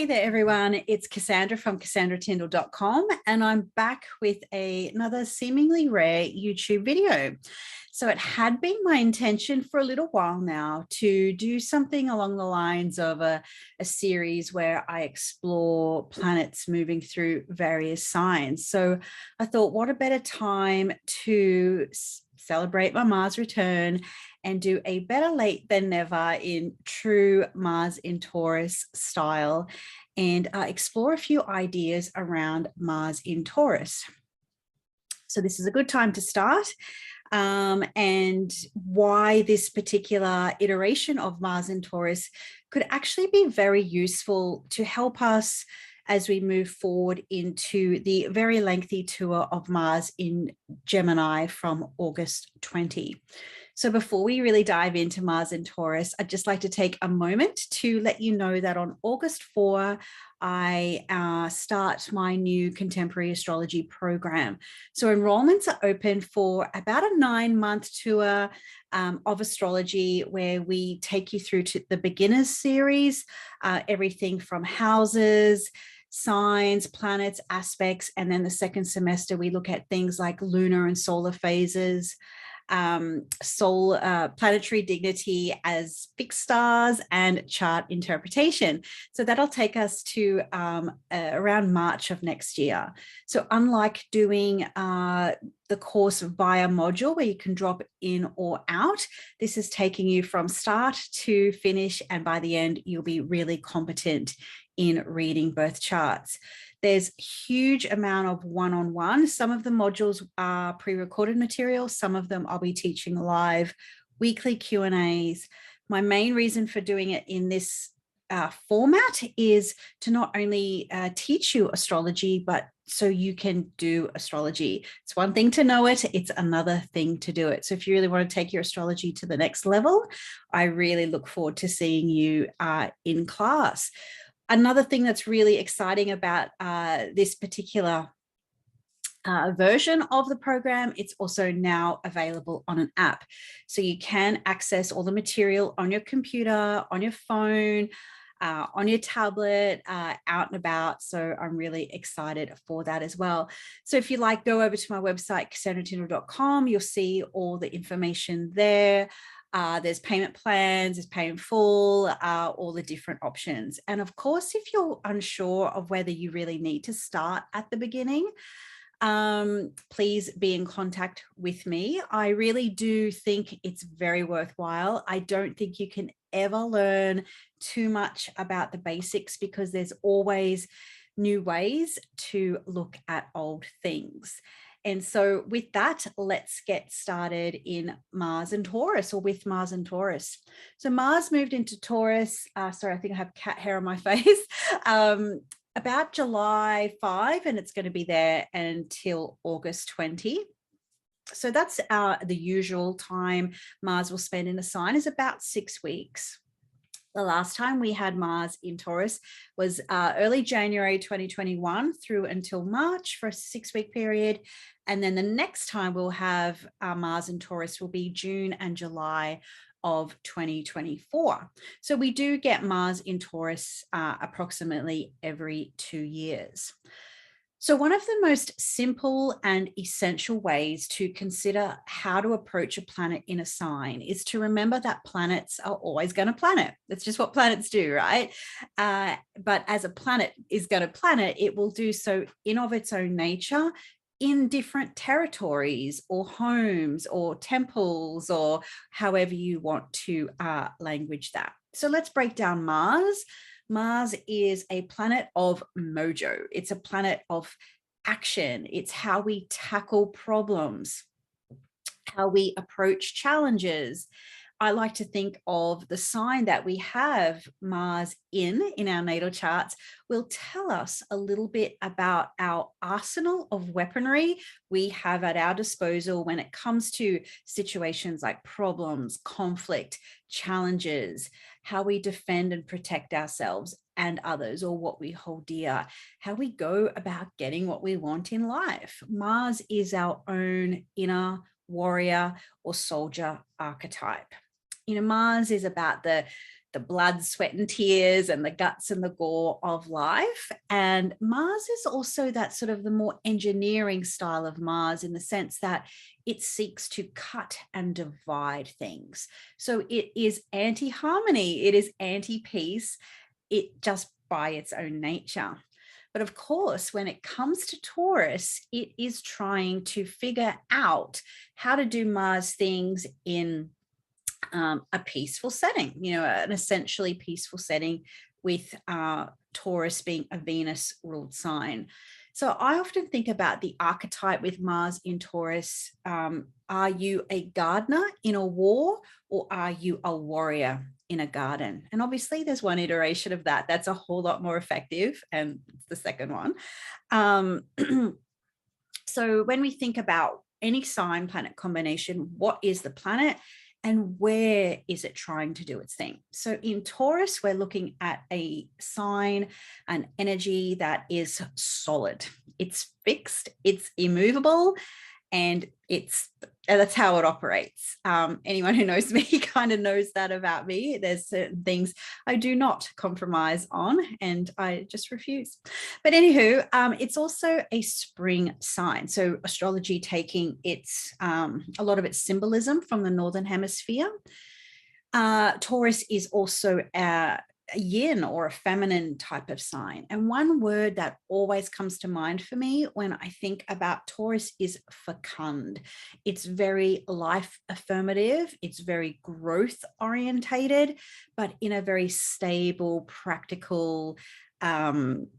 Hey there, everyone. It's Cassandra from CassandraTyndall.com, and I'm back with another seemingly rare YouTube video. So it had been my intention for a little while now to do something along the lines of a series where I explore planets moving through various signs. So I thought, what a better time to celebrate my Mars return and do a better late than never in true Mars in Taurus style and explore a few ideas around Mars in Taurus. So this is a good time to start. And why this particular iteration of Mars in Taurus could actually be very useful to help us as we move forward into the very lengthy tour of Mars in Gemini from August 20. So before we really dive into Mars in Taurus, I'd just like to take a moment to let you know that on August 4, I start my new Contemporary Astrology Program. So enrollments are open for about a 9-month tour of astrology, where we take you through to the beginners series, everything from houses, signs, planets, aspects, and then the second semester we look at things like lunar and solar phases, planetary dignity as fixed stars, and chart interpretation. So that'll take us to around March of next year. So unlike doing the course via module where you can drop in or out, this is taking you from start to finish, and by the end you'll be really competent in reading both charts. There's huge amount of one-on-one. Some of the modules are pre-recorded material. Some of them I'll be teaching live, weekly Q&As. My main reason for doing it in this format is to not only teach you astrology, but so you can do astrology. It's one thing to know it, it's another thing to do it. So if you really want to take your astrology to the next level, I really look forward to seeing you in class. Another thing that's really exciting about this particular version of the program, it's also now available on an app. So you can access all the material on your computer, on your phone, on your tablet, out and about. So I'm really excited for that as well. So if you like, go over to my website, CassandraTyndall.com. You'll see all the information there. There's payment plans, there's pay in full, all the different options. And of course, if you're unsure of whether you really need to start at the beginning, please be in contact with me. I really do think it's very worthwhile. I don't think you can ever learn too much about the basics, because there's always new ways to look at old things. And so with that, let's get started in Mars and Taurus, or with Mars and Taurus. So Mars moved into Taurus. Sorry, I think I have cat hair on my face. About July 5, and it's going to be there until August 20. So that's the usual time Mars will spend in a sign, is about 6 weeks. The last time we had Mars in Taurus was early January 2021 through until March for a 6-week period. And then the next time we'll have Mars in Taurus will be June and July of 2024. So we do get Mars in Taurus approximately every 2 years. So one of the most simple and essential ways to consider how to approach a planet in a sign is to remember that planets are always going to planet. That's just what planets do, right? But as a planet is going to planet, it will do so in of its own nature in different territories or homes or temples, or however you want to language that. So let's break down Mars. Mars is a planet of mojo. It's a planet of action. It's how we tackle problems, how we approach challenges. I like to think of the sign that we have Mars in our natal charts will tell us a little bit about our arsenal of weaponry we have at our disposal when it comes to situations like problems, conflict, challenges, how we defend and protect ourselves and others, or what we hold dear, how we go about getting what we want in life. Mars is our own inner warrior or soldier archetype. You know, Mars is about the the blood, sweat and tears and the guts and the gore of life. And Mars is also that sort of the more engineering style of Mars, in the sense that it seeks to cut and divide things. So it is anti-harmony, it is anti-peace, it just by its own nature. But of course, when it comes to Taurus, it is trying to figure out how to do Mars things in a peaceful setting, you know, an essentially peaceful setting, with Taurus being a Venus ruled sign. So I often think about the archetype with Mars in Taurus. Are you a gardener in a war, or are you a warrior in a garden? And obviously there's one iteration of that that's a whole lot more effective, and it's the second one. So when we think about any sign planet combination, what is the planet and where is it trying to do its thing? So in Taurus, we're looking at a sign, an energy that is solid. It's fixed, it's immovable, and that's how it operates. Anyone who knows me kind of knows that about me. There's certain things I do not compromise on, and I just refuse. But anywho, it's also a spring sign. So astrology taking its a lot of its symbolism from the Northern Hemisphere. Taurus is also a yin, or a feminine type of sign. And one word that always comes to mind for me when I think about Taurus is fecund. It's very life affirmative, it's very growth orientated, but in a very stable, practical kind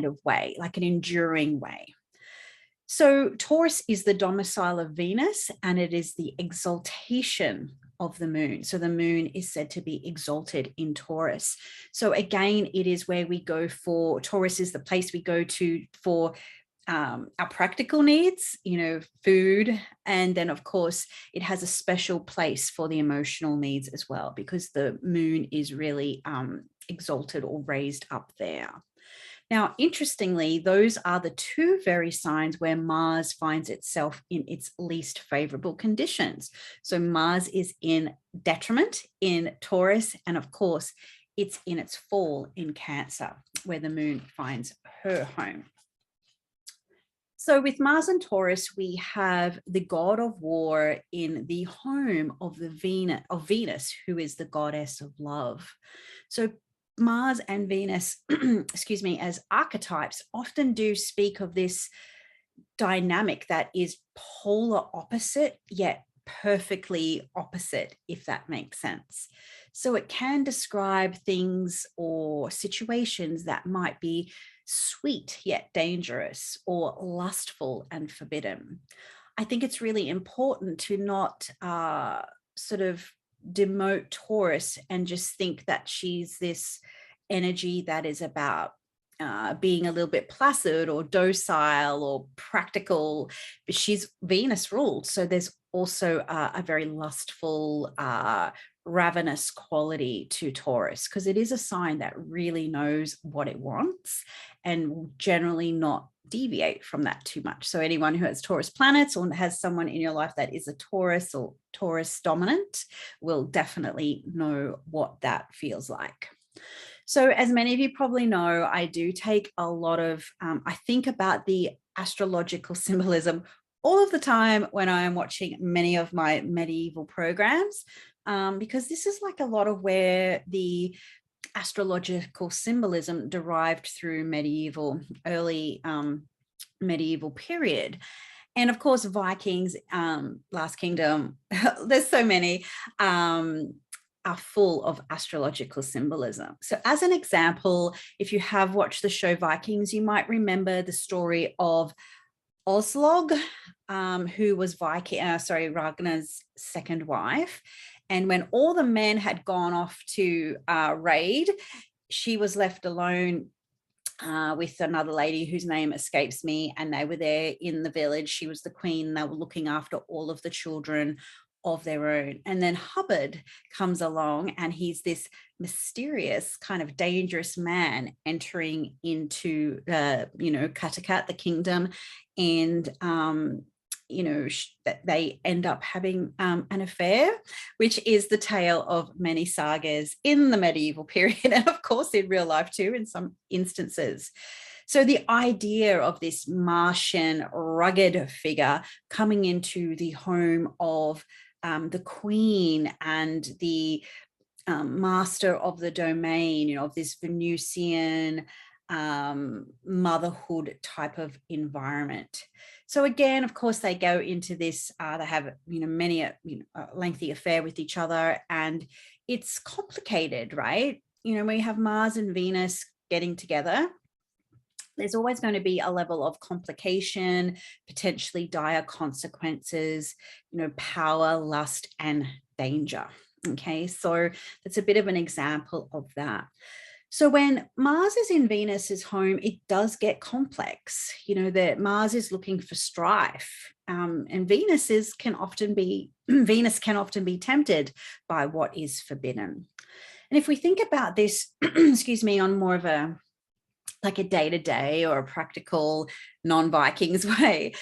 of way, like an enduring way. So Taurus is the domicile of Venus, and it is the exaltation of the moon. So the moon is said to be exalted in Taurus. So again, it is where we go for, Taurus is the place we go to for our practical needs, you know, food. And then of course, it has a special place for the emotional needs as well, because the moon is really exalted or raised up there. Now, interestingly, those are the two very signs where Mars finds itself in its least favorable conditions. So Mars is in detriment in Taurus, and of course, it's in its fall in Cancer, where the moon finds her home. So with Mars and Taurus, we have the god of war in the home of Venus, who is the goddess of love. So Mars and Venus, excuse me, as archetypes often do speak of this dynamic that is polar opposite, yet perfectly opposite, if that makes sense. So it can describe things or situations that might be sweet yet dangerous, or lustful and forbidden. I think it's really important to not sort of demote Taurus and just think that she's this energy that is about being a little bit placid or docile or practical, but she's Venus ruled. So there's also a very lustful, ravenous quality to Taurus, because it is a sign that really knows what it wants and will generally not deviate from that too much. So anyone who has Taurus planets or has someone in your life that is a Taurus or Taurus dominant will definitely know what that feels like. So as many of you probably know, I do take a lot of, I think about the astrological symbolism all of the time when I am watching many of my medieval programs, because this is like a lot of where the astrological symbolism derived through early medieval period. And of course, Vikings, Last Kingdom, there's so many, are full of astrological symbolism. So as an example, if you have watched the show Vikings, you might remember the story of Oslog, who was Ragnar's second wife. And when all the men had gone off to raid, she was left alone with another lady whose name escapes me, and they were there in the village. She was the queen. They were looking after all of the children of their own. And then Hubbard comes along, and he's this mysterious kind of dangerous man entering into Catacat, the kingdom, and that they end up having an affair, which is the tale of many sagas in the medieval period, and of course in real life too in some instances. So the idea of this Martian rugged figure coming into the home of the queen and the master of the domain, of this Venusian motherhood type of environment. So again, of course, they go into this, they have, many a lengthy affair with each other, and it's complicated, right? We have Mars and Venus getting together. There's always going to be a level of complication, potentially dire consequences, power, lust, and danger. Okay, so that's a bit of an example of that. So when Mars is in Venus's home, it does get complex. That Mars is looking for strife, and Venus can often be tempted by what is forbidden. And if we think about this, excuse me, on more of a day-to-day or a practical non-Vikings way,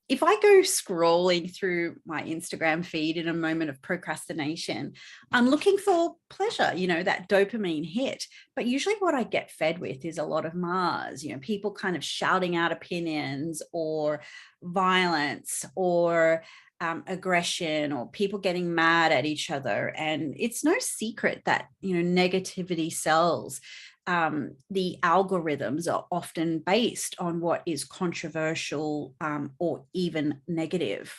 if I go scrolling through my Instagram feed in a moment of procrastination, I'm looking for pleasure, that dopamine hit. But usually what I get fed with is a lot of Mars, people kind of shouting out opinions or violence or aggression, or people getting mad at each other. And it's no secret that, negativity sells. The algorithms are often based on what is controversial or even negative,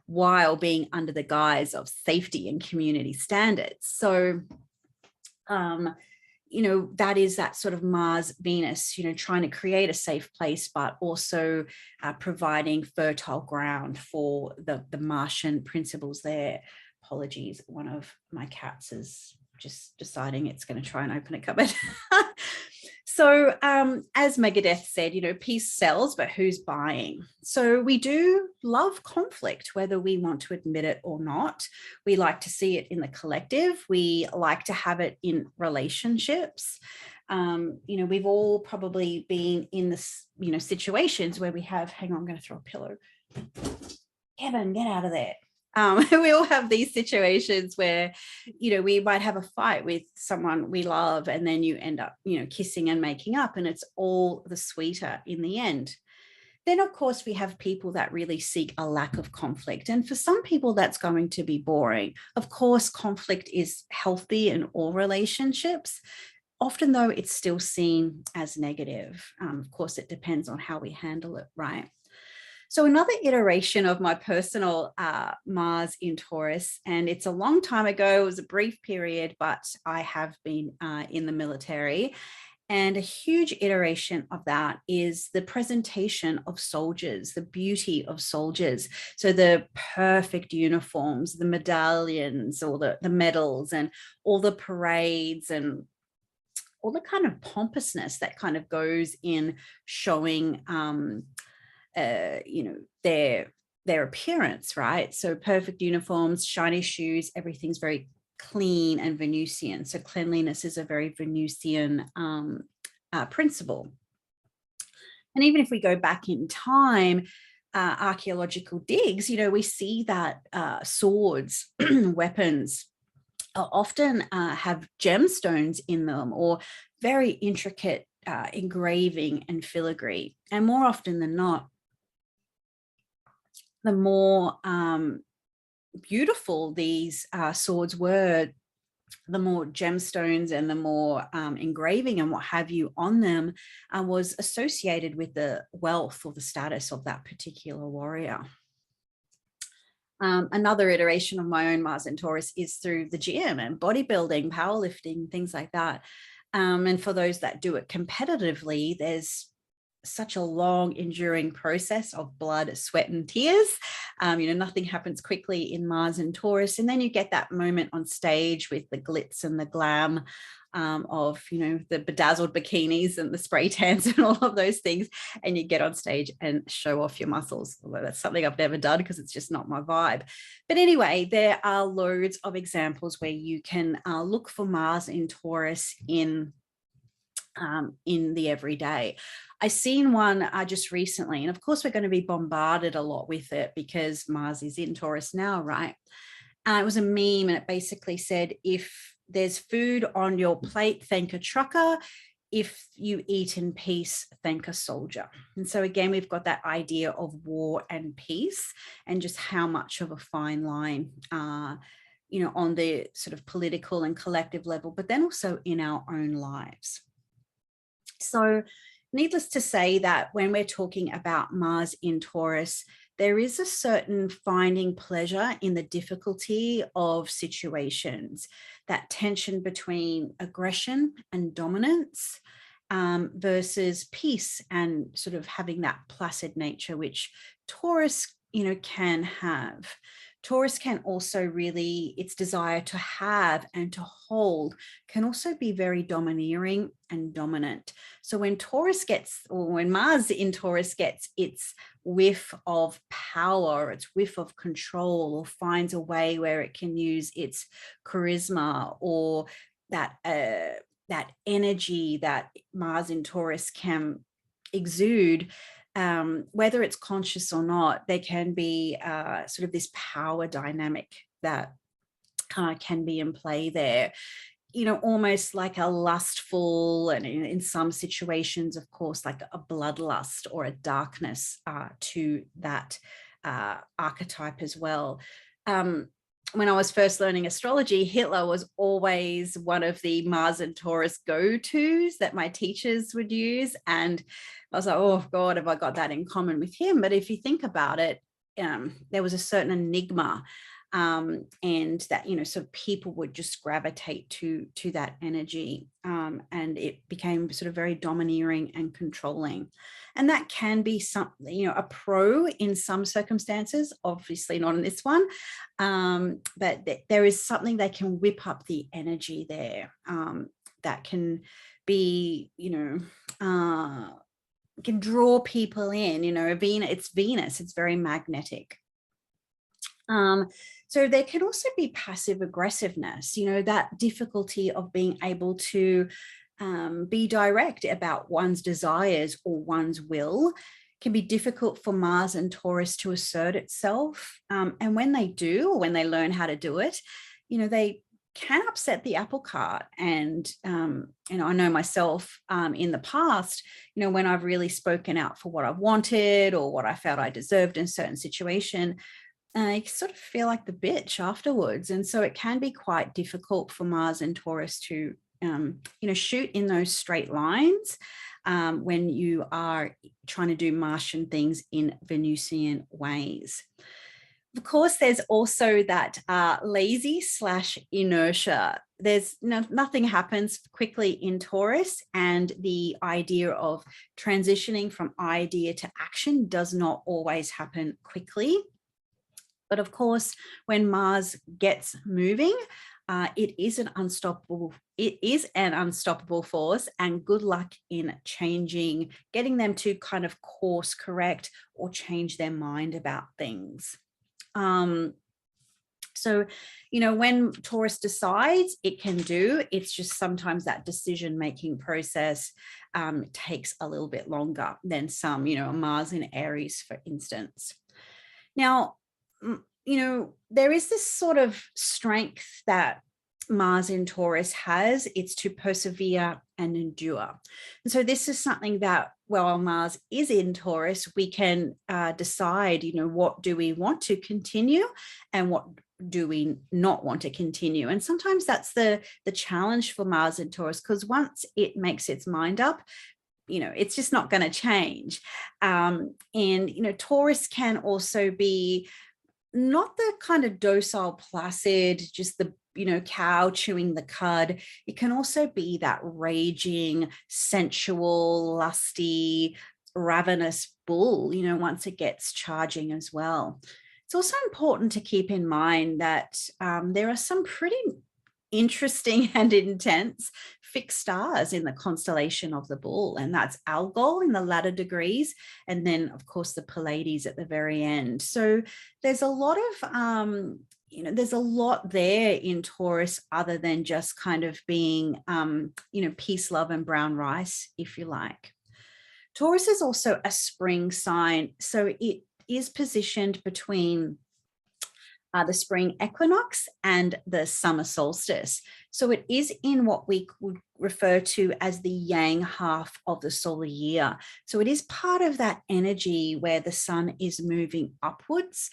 while being under the guise of safety and community standards. So, that is that sort of Mars Venus, trying to create a safe place, but also providing fertile ground for the Martian principles there. Apologies, one of my cats is just deciding it's going to try and open a cupboard. So as Megadeth said, peace sells, but who's buying? So we do love conflict, whether we want to admit it or not. We like to see it in the collective. We like to have it in relationships. We've all probably been in this, situations where we have, hang on, I'm going to throw a pillow. Kevin, get out of there. We all have these situations where, we might have a fight with someone we love, and then you end up, kissing and making up, and it's all the sweeter in the end. Then, of course, we have people that really seek a lack of conflict. And for some people, that's going to be boring. Of course, conflict is healthy in all relationships. Often, though, it's still seen as negative. Of course, it depends on how we handle it, right? So another iteration of my personal Mars in Taurus, and it's a long time ago, it was a brief period, but I have been in the military. And a huge iteration of that is the presentation of soldiers, the beauty of soldiers. So the perfect uniforms, the medallions, or the medals, and all the parades, and all the kind of pompousness that kind of goes in showing their appearance, right? So perfect uniforms, shiny shoes, everything's very clean and Venusian. So cleanliness is a very Venusian principle. And even if we go back in time, archaeological digs, we see that swords, weapons often have gemstones in them, or very intricate engraving and filigree. And more often than not, the more beautiful these swords were, the more gemstones and the more engraving and what have you on them was associated with the wealth or the status of that particular warrior. Another iteration of my own Mars and Taurus is through the gym and bodybuilding, powerlifting, things like that. And for those that do it competitively, there's such a long enduring process of blood, sweat, and tears. Nothing happens quickly in Mars and Taurus. And then you get that moment on stage with the glitz and the glam of, the bedazzled bikinis and the spray tans and all of those things. And you get on stage and show off your muscles. Although that's something I've never done because it's just not my vibe. But anyway, there are loads of examples where you can look for Mars in Taurus in in the everyday. I seen one just recently, and of course we're going to be bombarded a lot with it because Mars is in Taurus now, right? It was a meme, and it basically said, if there's food on your plate, thank a trucker. If you eat in peace, thank a soldier. And so again, we've got that idea of war and peace, and just how much of a fine line, on the sort of political and collective level, but then also in our own lives. So needless to say that when we're talking about Mars in Taurus, there is a certain finding pleasure in the difficulty of situations, that tension between aggression and dominance, versus peace and sort of having that placid nature, which Taurus, can have. Taurus can also really, its desire to have and to hold can also be very domineering and dominant. So when Mars in Taurus gets its whiff of power, its whiff of control, or finds a way where it can use its charisma, or that energy that Mars in Taurus can exude, whether it's conscious or not, there can be sort of this power dynamic that can be in play there, almost like a lustful, and in some situations, of course, like a bloodlust or a darkness to that archetype as well. When I was first learning astrology, Hitler was always one of the Mars and Taurus go-tos that my teachers would use. And I was like, oh God, have I got that in common with him? But if you think about it, there was a certain enigma, and that, sort of people would just gravitate to that energy, and it became sort of very domineering and controlling. And that can be something, a pro in some circumstances, obviously not in this one, but there is something they can whip up the energy there, that can be, can draw people in. It's Venus, it's very magnetic. So there can also be passive aggressiveness, that difficulty of being able to be direct about one's desires or one's will can be difficult for Mars and Taurus to assert itself. And when they do, or when they learn how to do it, they can upset the apple cart. And, I know myself in the past, when I've really spoken out for what I wanted or what I felt I deserved in a certain situation, I sort of feel like the bitch afterwards. And so it can be quite difficult for Mars and Taurus to, shoot in those straight lines when you are trying to do Martian things in Venusian ways. Of course, there's also that lazy/inertia. There's nothing happens quickly in Taurus, and the idea of transitioning from idea to action does not always happen quickly. But of course, when Mars gets moving, it is an unstoppable force, and good luck in getting them to kind of course correct or change their mind about things. So, when Taurus decides, it's just sometimes that decision-making process takes a little bit longer than some, Mars in Aries, for instance. Now, there is this sort of strength that Mars in Taurus has. It's to persevere and endure. And so this is something that, while Mars is in Taurus, we can decide, what do we want to continue and what do we not want to continue. And sometimes that's the challenge for Mars in Taurus, because once it makes its mind up, it's just not going to change. And, Taurus can also be not the kind of docile, placid, just the, cow chewing the cud. It can also be that raging, sensual, lusty, ravenous bull, once it gets charging as well. It's also important to keep in mind that there are some pretty interesting and intense fixed stars in the constellation of the bull, and that's Algol in the latter degrees, and then of course the Pleiades at the very end. So there's a lot of you know, there's a lot there in Taurus other than just kind of being, you know, peace, love, and brown rice, if you like. Taurus is also a spring sign, so it is positioned between the spring equinox and the summer solstice. So it is in what we would refer to as the yang half of the solar year. So it is part of that energy where the sun is moving upwards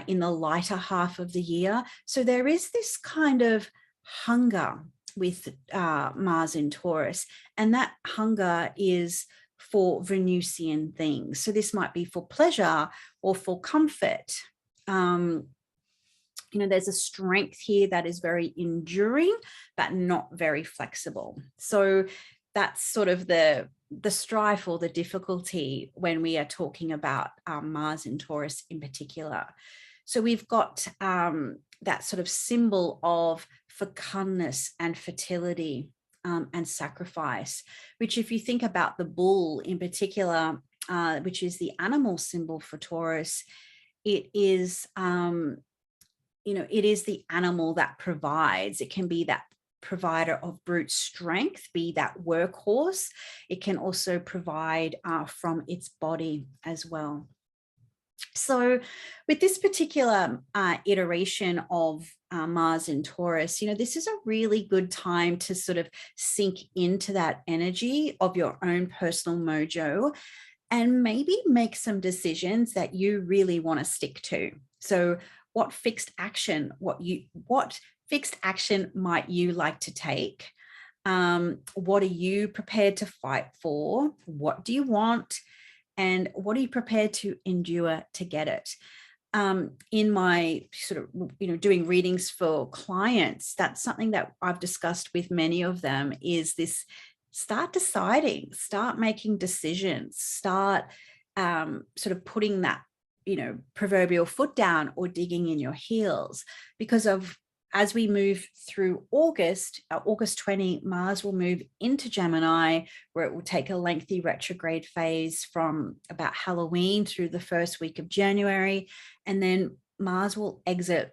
in the lighter half of the year. So there is this kind of hunger with Mars in Taurus, and that hunger is for Venusian things. So this might be for pleasure or for comfort. You know, there's a strength here that is very enduring, but not very flexible. So that's sort of the strife or the difficulty when we are talking about Mars in Taurus in particular. So we've got that sort of symbol of fecundness and fertility and sacrifice, which if you think about the bull in particular, which is the animal symbol for Taurus, it is, you know, it is the animal that provides. It can be that provider of brute strength, be that workhorse. It can also provide from its body as well. So with this particular iteration of Mars in Taurus, you know, this is a really good time to sort of sink into that energy of your own personal mojo and maybe make some decisions that you really want to stick to. So what fixed action, what fixed action might you like to take? What are you prepared to fight for? What do you want? And what are you prepared to endure to get it? In my sort of, you know, doing readings for clients, that's something that I've discussed with many of them, is this: start deciding, start making decisions, start sort of putting that, you know, proverbial foot down or digging in your heels, because of, as we move through August, August 20, Mars will move into Gemini, where it will take a lengthy retrograde phase from about Halloween through the first week of January. And then Mars will exit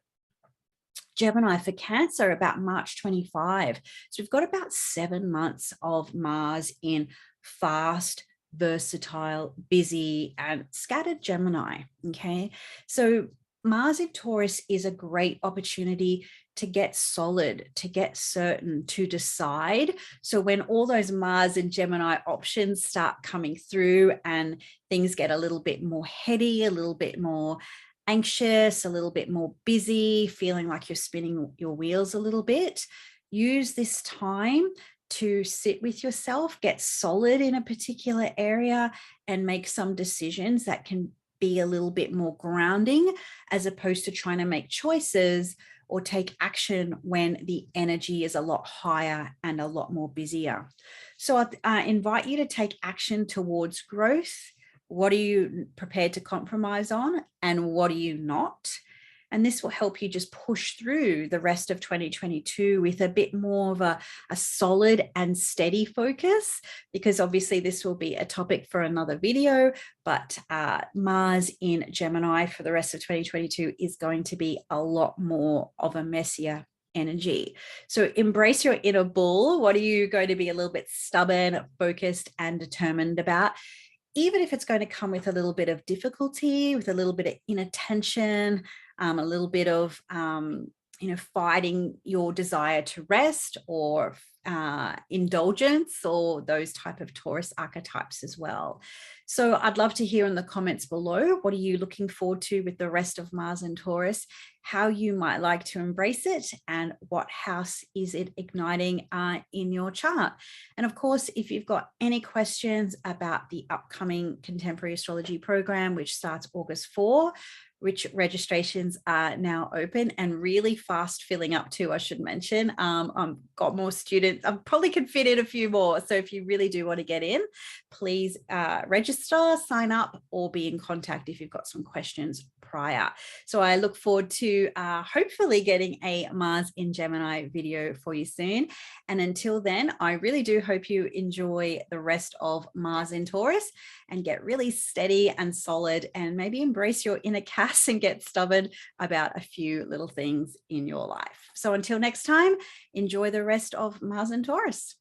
Gemini for Cancer about March 25. So we've got about 7 months of Mars in fast, versatile, busy, and scattered Gemini. Okay. So Mars in Taurus is a great opportunity to get solid, to get certain, to decide. So when all those Mars and Gemini options start coming through and things get a little bit more heady, a little bit more anxious, a little bit more busy, feeling like you're spinning your wheels a little bit, use this time to sit with yourself, get solid in a particular area, and make some decisions that can be a little bit more grounding, as opposed to trying to make choices or take action when the energy is a lot higher and a lot more busier. So I invite you to take action towards growth. What are you prepared to compromise on, and what are you not? And this will help you just push through the rest of 2022 with a bit more of a solid and steady focus, because obviously this will be a topic for another video, but Mars in Gemini for the rest of 2022 is going to be a lot more of a messier energy. So embrace your inner bull. What are you going to be a little bit stubborn, focused, and determined about? Even if it's going to come with a little bit of difficulty, with a little bit of inattention, a little bit of, you know, fighting your desire to rest or indulgence, or those type of Taurus archetypes as well. So I'd love to hear in the comments below, what are you looking forward to with the rest of Mars and Taurus, how you might like to embrace it, and what house is it igniting in your chart. And of course, if you've got any questions about the upcoming Contemporary Astrology Program, which starts August 4, which registrations are now open and really fast filling up too, I should mention. I've got more students. I probably could fit in a few more. So if you really do want to get in, please register, sign up, or be in contact if you've got some questions prior. So I look forward to to hopefully getting a Mars in Gemini video for you soon. And until then, I really do hope you enjoy the rest of Mars in Taurus and get really steady and solid, and maybe embrace your inner Cass and get stubborn about a few little things in your life. So until next time, enjoy the rest of Mars in Taurus.